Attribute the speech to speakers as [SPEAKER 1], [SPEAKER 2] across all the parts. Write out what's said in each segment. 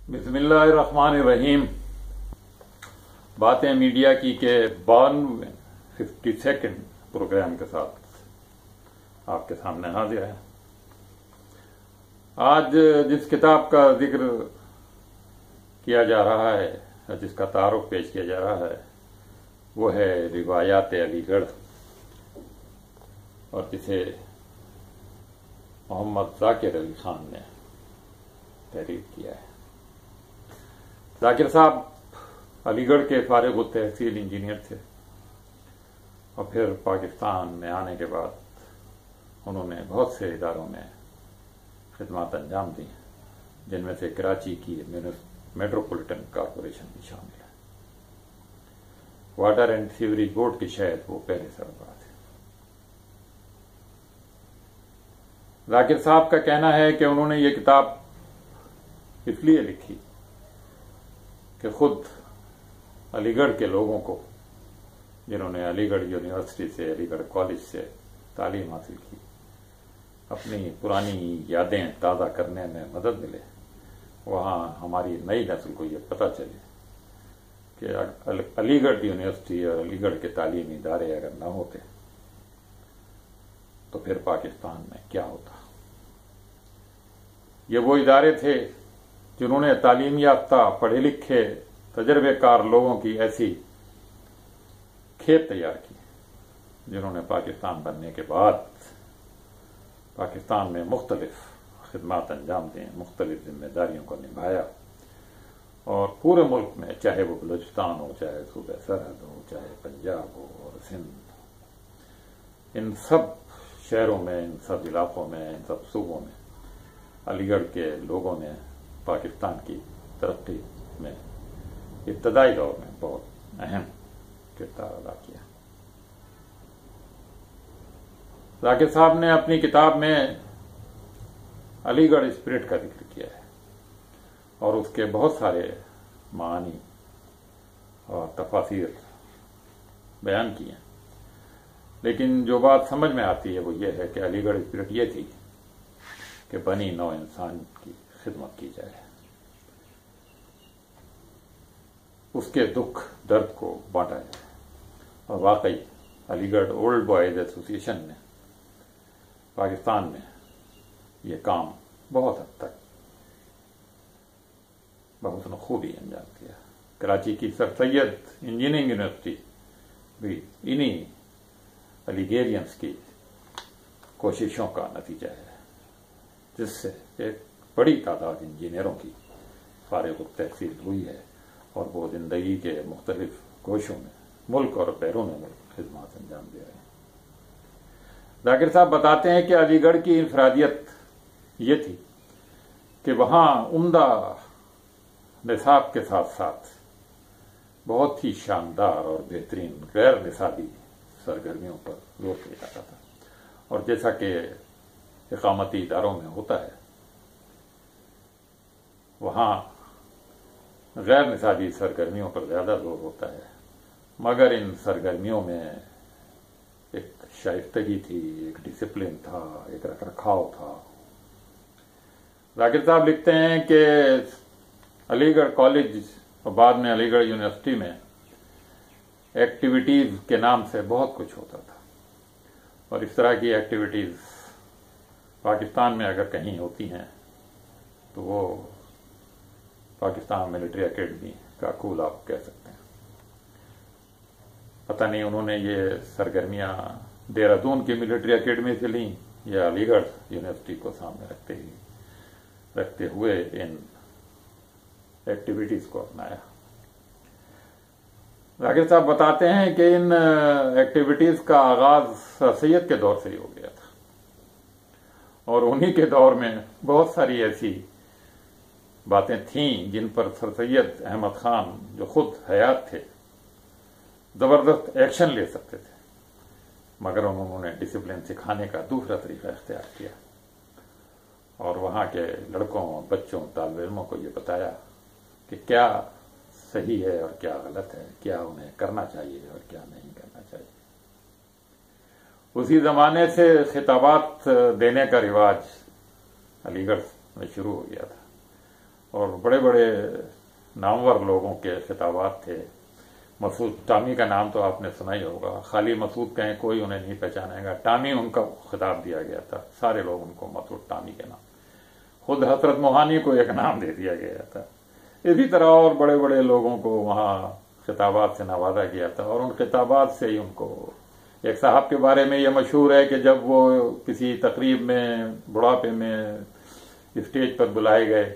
[SPEAKER 1] بسم اللہ الرحمن الرحیم۔ باتیں میڈیا کی کے 52 پروگرام کے ساتھ آپ کے سامنے حاضر ہے۔ آج جس کتاب کا ذکر کیا جا رہا ہے، جس کا تعارف پیش کیا جا رہا ہے، وہ ہے روایات علی گڑھ، اور جسے محمد ذاکر علی خان نے تحریر کیا ہے۔ ذاکر صاحب علی گڑھ کے فارغ التحصیل انجینئر تھے، اور پھر پاکستان میں آنے کے بعد انہوں نے بہت سے اداروں میں خدمات انجام دی، جن میں سے کراچی کی میٹروپولیٹن کارپوریشن بھی شامل ہے۔ واٹر اینڈ سیوریج بورڈ کی شاید وہ پہلے سربراہ تھے۔ ذاکر صاحب کا کہنا ہے کہ انہوں نے یہ کتاب اس لیے لکھی کہ خود علی گڑھ کے لوگوں کو، جنہوں نے علی گڑھ یونیورسٹی سے، علی گڑھ کالج سے تعلیم حاصل کی، اپنی پرانی یادیں تازہ کرنے میں مدد ملے، وہاں ہماری نئی نسل کو یہ پتہ چلے کہ علی گڑھ یونیورسٹی اور علی گڑھ کے تعلیمی ادارے اگر نہ ہوتے تو پھر پاکستان میں کیا ہوتا۔ یہ وہ ادارے تھے جنہوں نے تعلیم یافتہ، پڑھے لکھے، تجربے کار لوگوں کی ایسی کھیپ تیار کی، جنہوں نے پاکستان بننے کے بعد پاکستان میں مختلف خدمات انجام دیں، مختلف ذمہ داریوں کو نبھایا، اور پورے ملک میں، چاہے وہ بلوچستان ہو، چاہے صوبہ سرحد ہو، چاہے پنجاب ہو اور سندھ، ان سب شہروں میں، ان سب علاقوں میں، ان سب صوبوں میں علی گڑھ کے لوگوں نے پاکستان کی ترقی میں ابتدائی دور میں بہت اہم کردار ادا کیا۔ ذاکر صاحب نے اپنی کتاب میں علی گڑھ اسپرٹ کا ذکر کیا ہے، اور اس کے بہت سارے معانی اور تفاسیر بیان کیے ہیں، لیکن جو بات سمجھ میں آتی ہے وہ یہ ہے کہ علی گڑھ اسپرٹ یہ تھی کہ بنی نوع انسان کی خدمت کی جائے، اس کے دکھ درد کو بانٹا جائے، اور واقعی علی گڑھ اولڈ بوائز ایسوسی ایشن نے پاکستان میں یہ کام بہت حد تک بحسن خوبی انجام دیا۔ کراچی کی سر سید انجینئرنگ یونیورسٹی بھی انہی علیگیرینس کی کوششوں کا نتیجہ ہے، جس سے ایک بڑی تعداد انجینئروں کی فارغ التحصیل ہوئی ہے، اور وہ زندگی کے مختلف گوشوں میں ملک اور بیرون ملک خدمات انجام دے رہے ہیں۔ ذاکر صاحب بتاتے ہیں کہ علی گڑھ کی انفرادیت یہ تھی کہ وہاں عمدہ نصاب کے ساتھ ساتھ بہت ہی شاندار اور بہترین غیر نصابی سرگرمیوں پر زور دیا جاتا تھا، اور جیسا کہ اقامتی اداروں میں ہوتا ہے، وہاں غیر نصابی سرگرمیوں پر زیادہ زور ہوتا ہے، مگر ان سرگرمیوں میں ایک شائستگی تھی، ایک ڈسپلن تھا، ایک رکھ رکھاؤ تھا۔ ذاکر صاحب لکھتے ہیں کہ علی گڑھ کالج اور بعد میں علی گڑھ یونیورسٹی میں ایکٹیویٹیز کے نام سے بہت کچھ ہوتا تھا، اور اس طرح کی ایکٹیویٹیز پاکستان میں اگر کہیں ہوتی ہیں تو وہ پاکستان ملٹری اکیڈمی کا کول آپ کہہ سکتے ہیں۔ پتہ نہیں انہوں نے یہ سرگرمیاں دہرادون کی ملٹری اکیڈمی سے لیں یا علی گڑھ یونیورسٹی کو سامنے رکھتے ہوئے ان ایکٹیویٹیز کو اپنایا۔ ذاکر صاحب بتاتے ہیں کہ ان ایکٹیویٹیز کا آغاز سر سید کے دور سے ہی ہو گیا تھا، اور انہی کے دور میں بہت ساری ایسی باتیں تھیں جن پر سر سید احمد خان، جو خود حیات تھے، زبردست ایکشن لے سکتے تھے، مگر انہوں نے ڈسپلن سکھانے کا دوسرا طریقہ اختیار کیا، اور وہاں کے لڑکوں، بچوں، طالب علموں کو یہ بتایا کہ کیا صحیح ہے اور کیا غلط ہے، کیا انہیں کرنا چاہیے اور کیا نہیں کرنا چاہیے۔ اسی زمانے سے خطابات دینے کا رواج علی گڑھ میں شروع ہو گیا تھا، اور بڑے بڑے نامور لوگوں کے خطابات تھے. مسعود ٹامی کا نام تو آپ نے سنا ہی ہوگا. خالی مسعود کہیں کوئی انہیں نہیں پہچانے گا. ٹامی ان کا خطاب دیا گیا تھا. سارے لوگ ان کو مسعود ٹامی کے نام. خود حضرت موہانی کو ایک نام دے دیا گیا تھا. اسی طرح اور بڑے بڑے لوگوں کو وہاں خطابات سے نوازا گیا تھا. اور ان خطابات سے ہی ان کو، ایک صاحب کے بارے میں یہ مشہور ہے کہ جب وہ کسی تقریب میں بڑھاپے میں اسٹیج پر بلائے گئے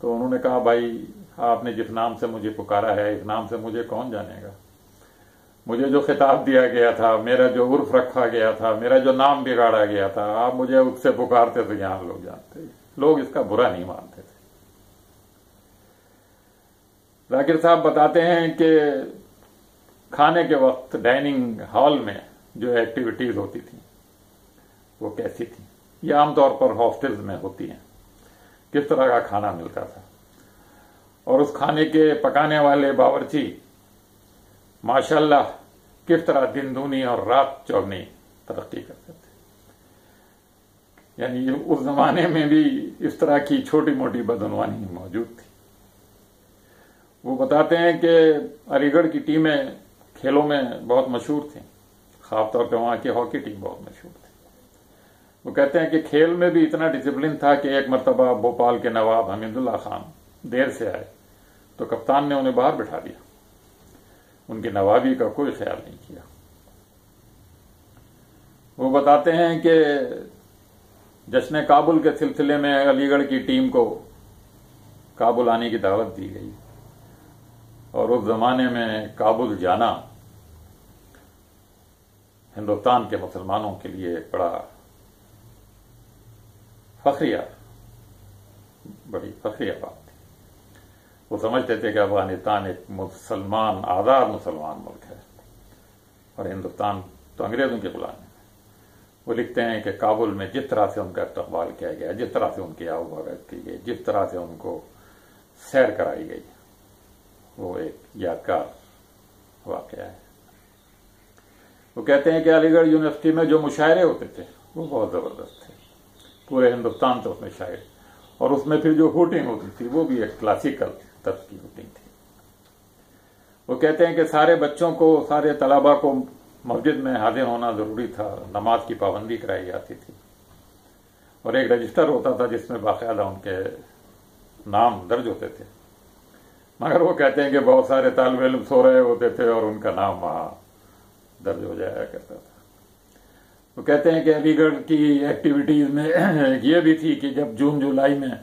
[SPEAKER 1] تو انہوں نے کہا بھائی آپ نے جس نام سے مجھے پکارا ہے اس نام سے مجھے کون جانے گا. مجھے جو خطاب دیا گیا تھا، میرا جو عرف رکھا گیا تھا، میرا جو نام بگاڑا گیا تھا، آپ مجھے اس سے پکارتے تو یہاں لوگ جانتے. لوگ اس کا برا نہیں مانتے تھے. ذاکر صاحب بتاتے ہیں کہ کھانے کے وقت ڈائننگ ہال میں جو ایکٹیویٹیز ہوتی تھیں وہ کیسی تھیں. یہ عام طور پر ہاسٹلز میں ہوتی ہیں. کس طرح کا کھانا ملتا تھا، اور اس کھانے کے پکانے والے باورچی ماشاءاللہ کس طرح دن دونی اور رات چوگنی ترقی کرتے تھے. یعنی اس زمانے میں بھی اس طرح کی چھوٹی موٹی بدعنوانی موجود تھی. وہ بتاتے ہیں کہ علی گڑھ کی ٹیمیں کھیلوں میں بہت مشہور تھیں. خاص طور پہ وہاں کی ہاکی ٹیم بہت مشہور تھی. وہ کہتے ہیں کہ کھیل میں بھی اتنا ڈسپلن تھا کہ ایک مرتبہ بھوپال کے نواب حمید اللہ خان دیر سے آئے تو کپتان نے انہیں باہر بٹھا دیا. ان کی نوابی کا کوئی خیال نہیں کیا. وہ بتاتے ہیں کہ جشن کابل کے سلسلے میں علی گڑھ کی ٹیم کو کابل آنے کی دعوت دی گئی، اور اس زمانے میں کابل جانا ہندوستان کے مسلمانوں کے لیے ایک بڑی فخریہ بات تھی. وہ سمجھتے تھے کہ افغانستان ایک مسلمان آزاد مسلمان ملک ہے اور ہندوستان تو انگریزوں کے غلام ہے. وہ لکھتے ہیں کہ کابل میں جس طرح سے ان کا استقبال کیا گیا، جس طرح سے ان کی آؤ کی گئی، جس طرح سے ان کو سیر کرائی گئی، وہ ایک یادگار واقعہ ہے. وہ کہتے ہیں کہ علی گڑھ یونیورسٹی میں جو مشاعرے ہوتے تھے وہ بہت زبردست تھے. پورے ہندوستان سے اس میں شاعر، اور اس میں پھر جو ہوٹنگ ہوتی تھی وہ بھی ایک کلاسیکل طرز کی ہوٹنگ تھی. وہ کہتے ہیں کہ سارے بچوں کو، سارے طلباء کو مسجد میں حاضر ہونا ضروری تھا. نماز کی پابندی کرائی جاتی تھی، اور ایک رجسٹر ہوتا تھا جس میں باقاعدہ ان کے نام درج ہوتے تھے. مگر وہ کہتے ہیں کہ بہت سارے طالب علم سو رہے ہوتے تھے اور ان کا نام وہاں درج ہو جایا کرتا تھا. وہ کہتے ہیں کہ علی گڑھ کی ایکٹیویٹیز میں یہ بھی تھی کہ جب جون جولائی میں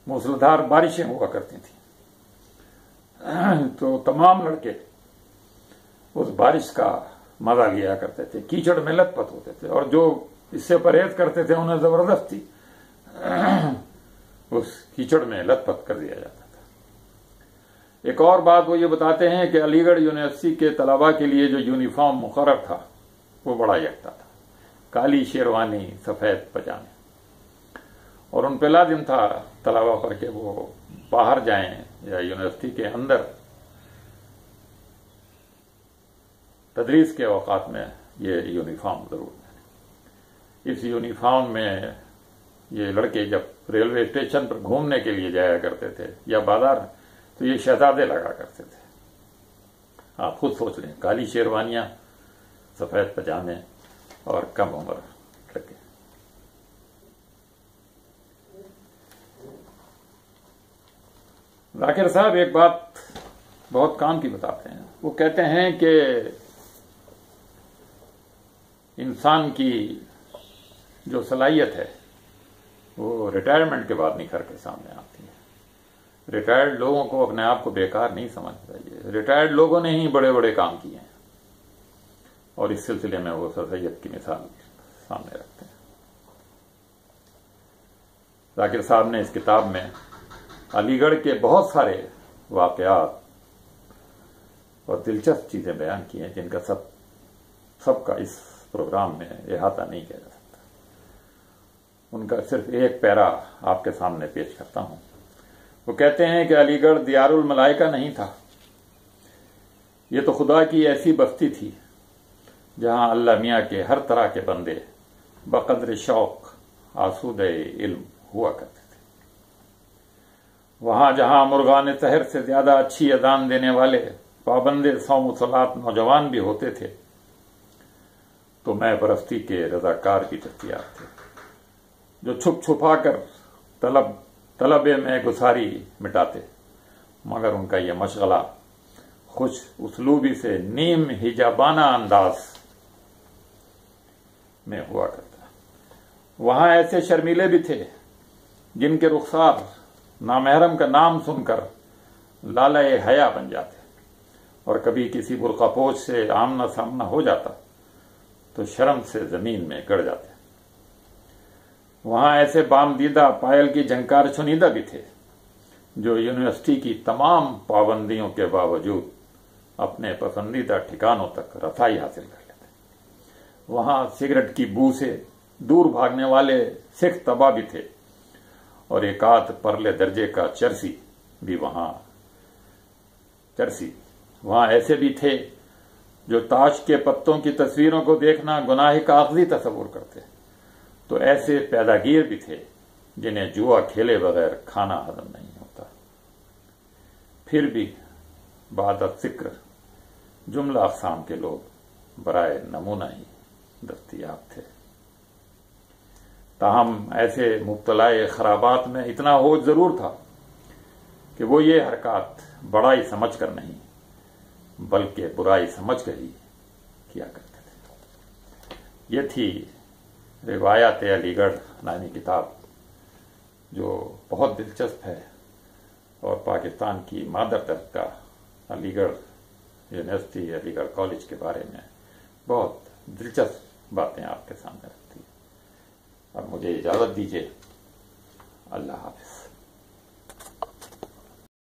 [SPEAKER 1] موسلادھار بارشیں ہوا کرتی تھیں تو تمام لڑکے اس بارش کا مزہ لیا کرتے تھے. کیچڑ میں لت پت ہوتے تھے، اور جو اس سے پرہیز کرتے تھے انہیں زبردستی اس کیچڑ میں لت پت کر دیا جاتا تھا. ایک اور بات وہ یہ بتاتے ہیں کہ علی گڑھ یونیورسٹی کے طلباء کے لیے جو یونیفارم مقرر تھا وہ بڑا یکتا تھا. کالی شیروانی، سفید پجامے، اور ان پہ لازم تھا طلباء پر کہ وہ باہر جائیں یا یونیورسٹی کے اندر تدریس کے اوقات میں یہ یونیفارم ضرور ہے. اس یونیفارم میں یہ لڑکے جب ریلوے اسٹیشن پر گھومنے کے لیے جایا کرتے تھے یا بازار تو یہ شہزادے لگا کرتے تھے. آپ خود سوچ لیں، کالی شیروانیاں، سفید پجامے اور کم عمر لڑکے. ذاکر صاحب ایک بات بہت کام کی بتاتے ہیں. وہ کہتے ہیں کہ انسان کی جو صلاحیت ہے وہ ریٹائرمنٹ کے بعد نکھر کے سامنے آتی ہے. ریٹائرڈ لوگوں کو اپنے آپ کو بیکار نہیں سمجھنا چاہیے. ریٹائرڈ لوگوں نے ہی بڑے بڑے کام کیے ہیں، اور اس سلسلے میں وہ صلاحیت کی مثال سامنے رکھتے ہیں. ذاکر صاحب نے اس کتاب میں علی گڑھ کے بہت سارے واقعات اور دلچسپ چیزیں بیان کی ہیں جن کا سب کا اس پروگرام میں احاطہ نہیں کیا جا سکتا. ان کا صرف ایک پیرا آپ کے سامنے پیش کرتا ہوں. وہ کہتے ہیں کہ علی گڑھ دیار الملائکہ نہیں تھا، یہ تو خدا کی ایسی بستی تھی جہاں اللہ میاں کے ہر طرح کے بندے بقدر شوق آسودہ علم ہوا کرتے تھے. وہاں جہاں مرغان طاہر سے زیادہ اچھی اذان دینے والے پابند صوم و صلاۃ نوجوان بھی ہوتے تھے تو میں پرستی کے رضاکار بھی دستیاب تھے جو چھپ چھپا کر طلب میں گساری مٹاتے، مگر ان کا یہ مشغلہ خوش اسلوبی سے نیم حجابانہ انداز میں ہوا کرتا۔ وہاں ایسے شرمیلے بھی تھے جن کے رخسار نامحرم کا نام سن کر لالہ حیا بن جاتے، اور کبھی کسی برقع پوش سے آمنا سامنا ہو جاتا تو شرم سے زمین میں گڑ جاتے۔ وہاں ایسے بامدیدہ پائل کی جھنکار چنیدہ بھی تھے جو یونیورسٹی کی تمام پابندیوں کے باوجود اپنے پسندیدہ ٹھکانوں تک رسائی حاصل کر لیتے۔ وہاں سگریٹ کی بو سے دور بھاگنے والے سکھ تباہ بھی تھے، اور ایک آدھ پرلے درجے کا چرسی بھی وہاں ایسے بھی تھے جو تاش کے پتوں کی تصویروں کو دیکھنا گناہ کاغذی تصور کرتے، تو ایسے پیداگیر بھی تھے جنہیں جوا کھیلے بغیر کھانا ہضم نہیں ہوتا۔ پھر بھی بعد ذکر جملہ اقسام کے لوگ برائے نمونہ ہی دستیاب تھے۔ تاہم ایسے مبتلا خرابات میں اتنا ہوش ضرور تھا کہ وہ یہ حرکات بڑائی سمجھ کر نہیں بلکہ برائی سمجھ کر ہی کیا کرتے تھے۔ یہ تھی روایات علی گڑھ نامی کتاب، جو بہت دلچسپ ہے اور پاکستان کی مادر درگاہ علی گڑھ یونیورسٹی، علی گڑھ کالج کے بارے میں بہت دلچسپ باتیں آپ کے سامنے رکھتی ہے۔ اب مجھے اجازت دیجیے، اللہ حافظ۔